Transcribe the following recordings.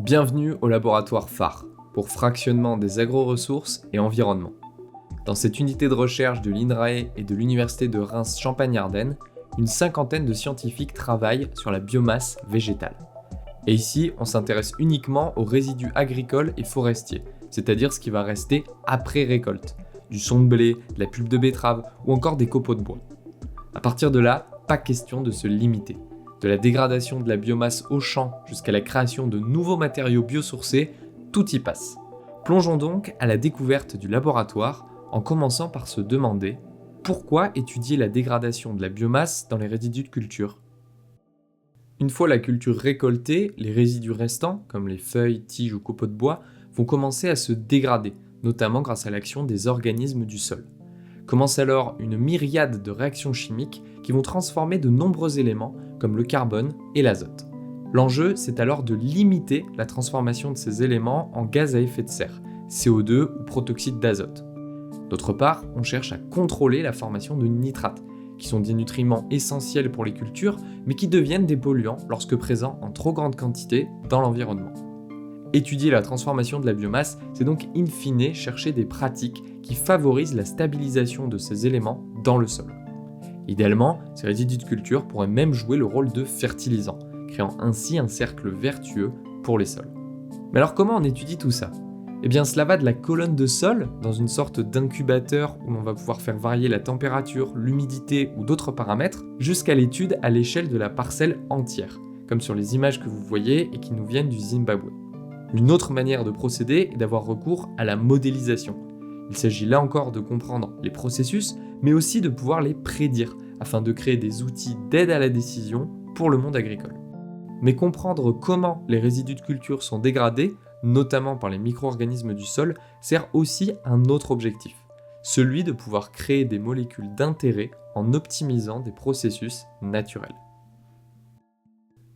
Bienvenue au laboratoire phare pour fractionnement des agro-ressources et environnement. Dans cette unité de recherche de l'INRAE et de l'Université de Reims-Champagne-Ardenne, une cinquantaine de scientifiques travaillent sur la biomasse végétale. Et ici, on s'intéresse uniquement aux résidus agricoles et forestiers, c'est-à-dire ce qui va rester après récolte, du son de blé, de la pulpe de betterave ou encore des copeaux de bois. À partir de là, pas question de se limiter. De la dégradation de la biomasse au champ jusqu'à la création de nouveaux matériaux biosourcés, tout y passe. Plongeons donc à la découverte du laboratoire en commençant par se demander pourquoi étudier la dégradation de la biomasse dans les résidus de culture. Une fois la culture récoltée, les résidus restants, comme les feuilles, tiges ou copeaux de bois, vont commencer à se dégrader, notamment grâce à l'action des organismes du sol. Commence alors une myriade de réactions chimiques qui vont transformer de nombreux éléments comme le carbone et l'azote. L'enjeu, c'est alors de limiter la transformation de ces éléments en gaz à effet de serre, CO2 ou protoxyde d'azote. D'autre part, on cherche à contrôler la formation de nitrates, qui sont des nutriments essentiels pour les cultures, mais qui deviennent des polluants lorsque présents en trop grande quantité dans l'environnement. Étudier la transformation de la biomasse, c'est donc in fine chercher des pratiques qui favorisent la stabilisation de ces éléments dans le sol. Idéalement, ces résidus de culture pourraient même jouer le rôle de fertilisants, créant ainsi un cercle vertueux pour les sols. Mais alors comment on étudie tout ça ? Eh bien cela va de la colonne de sol, dans une sorte d'incubateur où l'on va pouvoir faire varier la température, l'humidité ou d'autres paramètres, jusqu'à l'étude à l'échelle de la parcelle entière, comme sur les images que vous voyez et qui nous viennent du Zimbabwe. Une autre manière de procéder est d'avoir recours à la modélisation. Il s'agit là encore de comprendre les processus, mais aussi de pouvoir les prédire, afin de créer des outils d'aide à la décision pour le monde agricole. Mais comprendre comment les résidus de culture sont dégradés, notamment par les micro-organismes du sol, sert aussi un autre objectif, celui de pouvoir créer des molécules d'intérêt en optimisant des processus naturels.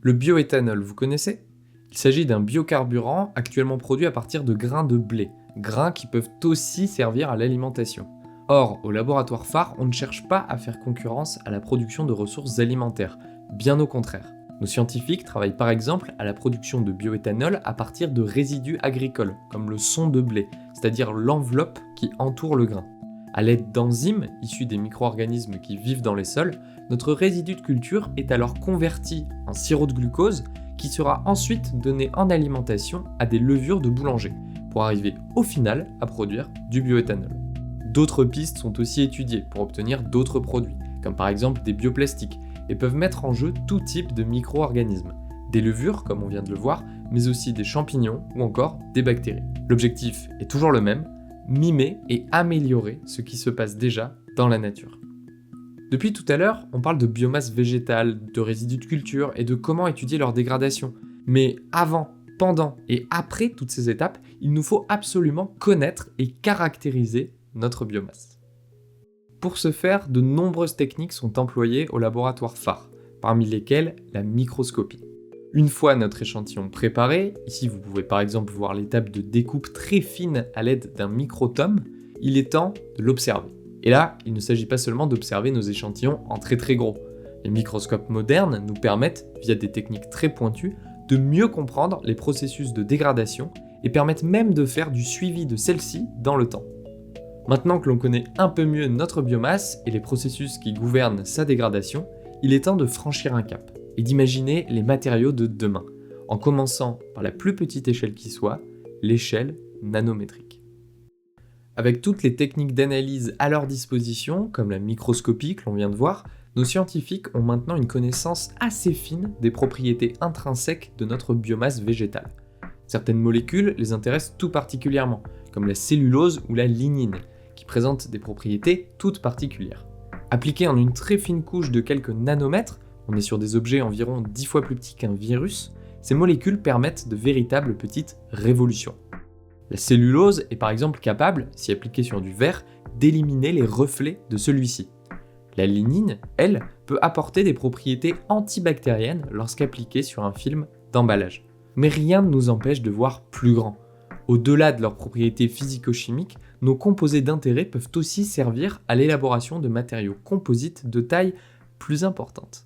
Le bioéthanol, vous connaissez ? Il s'agit d'un biocarburant actuellement produit à partir de grains de blé, grains qui peuvent aussi servir à l'alimentation. Or, au laboratoire phare, on ne cherche pas à faire concurrence à la production de ressources alimentaires, bien au contraire. Nos scientifiques travaillent par exemple à la production de bioéthanol à partir de résidus agricoles, comme le son de blé, c'est-à-dire l'enveloppe qui entoure le grain. À l'aide d'enzymes issus des micro-organismes qui vivent dans les sols, notre résidu de culture est alors converti en sirop de glucose qui sera ensuite donné en alimentation à des levures de boulanger, pour arriver au final à produire du bioéthanol. D'autres pistes sont aussi étudiées pour obtenir d'autres produits, comme par exemple des bioplastiques, et peuvent mettre en jeu tout type de micro-organismes, des levures comme on vient de le voir, mais aussi des champignons ou encore des bactéries. L'objectif est toujours le même, mimer et améliorer ce qui se passe déjà dans la nature. Depuis tout à l'heure, on parle de biomasse végétale, de résidus de culture et de comment étudier leur dégradation. Mais avant, pendant et après toutes ces étapes, il nous faut absolument connaître et caractériser notre biomasse. Pour ce faire, de nombreuses techniques sont employées au laboratoire phare, parmi lesquelles la microscopie. Une fois notre échantillon préparé, ici vous pouvez par exemple voir l'étape de découpe très fine à l'aide d'un microtome, il est temps de l'observer. Et là, il ne s'agit pas seulement d'observer nos échantillons en très très gros. Les microscopes modernes nous permettent, via des techniques très pointues, de mieux comprendre les processus de dégradation et permettent même de faire du suivi de celle-ci dans le temps. Maintenant que l'on connaît un peu mieux notre biomasse et les processus qui gouvernent sa dégradation, il est temps de franchir un cap et d'imaginer les matériaux de demain, en commençant par la plus petite échelle qui soit, l'échelle nanométrique. Avec toutes les techniques d'analyse à leur disposition, comme la microscopie que l'on vient de voir, nos scientifiques ont maintenant une connaissance assez fine des propriétés intrinsèques de notre biomasse végétale. Certaines molécules les intéressent tout particulièrement, comme la cellulose ou la lignine, qui présentent des propriétés toutes particulières. Appliquées en une très fine couche de quelques nanomètres, on est sur des objets environ 10 fois plus petits qu'un virus, ces molécules permettent de véritables petites révolutions. La cellulose est par exemple capable, si appliquée sur du verre, d'éliminer les reflets de celui-ci. La lignine, elle, peut apporter des propriétés antibactériennes lorsqu'appliquée sur un film d'emballage. Mais rien ne nous empêche de voir plus grand. Au-delà de leurs propriétés physico-chimiques, nos composés d'intérêt peuvent aussi servir à l'élaboration de matériaux composites de taille plus importante.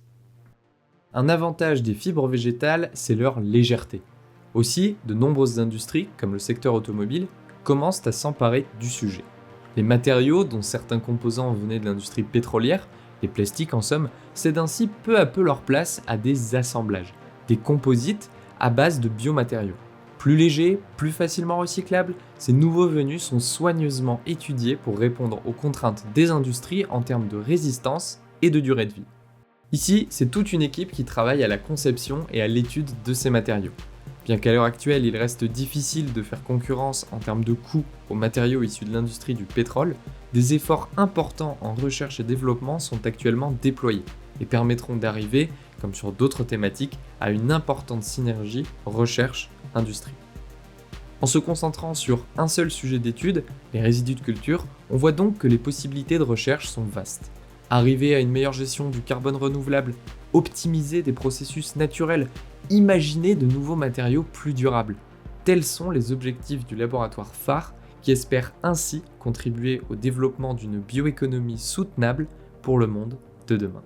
Un avantage des fibres végétales, c'est leur légèreté. Aussi, de nombreuses industries, comme le secteur automobile, commencent à s'emparer du sujet. Les matériaux, dont certains composants venaient de l'industrie pétrolière, les plastiques en somme, cèdent ainsi peu à peu leur place à des assemblages, des composites à base de biomatériaux. Plus légers, plus facilement recyclables, ces nouveaux venus sont soigneusement étudiés pour répondre aux contraintes des industries en termes de résistance et de durée de vie. Ici, c'est toute une équipe qui travaille à la conception et à l'étude de ces matériaux. Bien qu'à l'heure actuelle, il reste difficile de faire concurrence en termes de coûts aux matériaux issus de l'industrie du pétrole, des efforts importants en recherche et développement sont actuellement déployés et permettront d'arriver, comme sur d'autres thématiques, à une importante synergie recherche-industrie. En se concentrant sur un seul sujet d'étude, les résidus de culture, on voit donc que les possibilités de recherche sont vastes. Arriver à une meilleure gestion du carbone renouvelable, optimiser des processus naturels, imaginer de nouveaux matériaux plus durables. Tels sont les objectifs du laboratoire phare qui espère ainsi contribuer au développement d'une bioéconomie soutenable pour le monde de demain.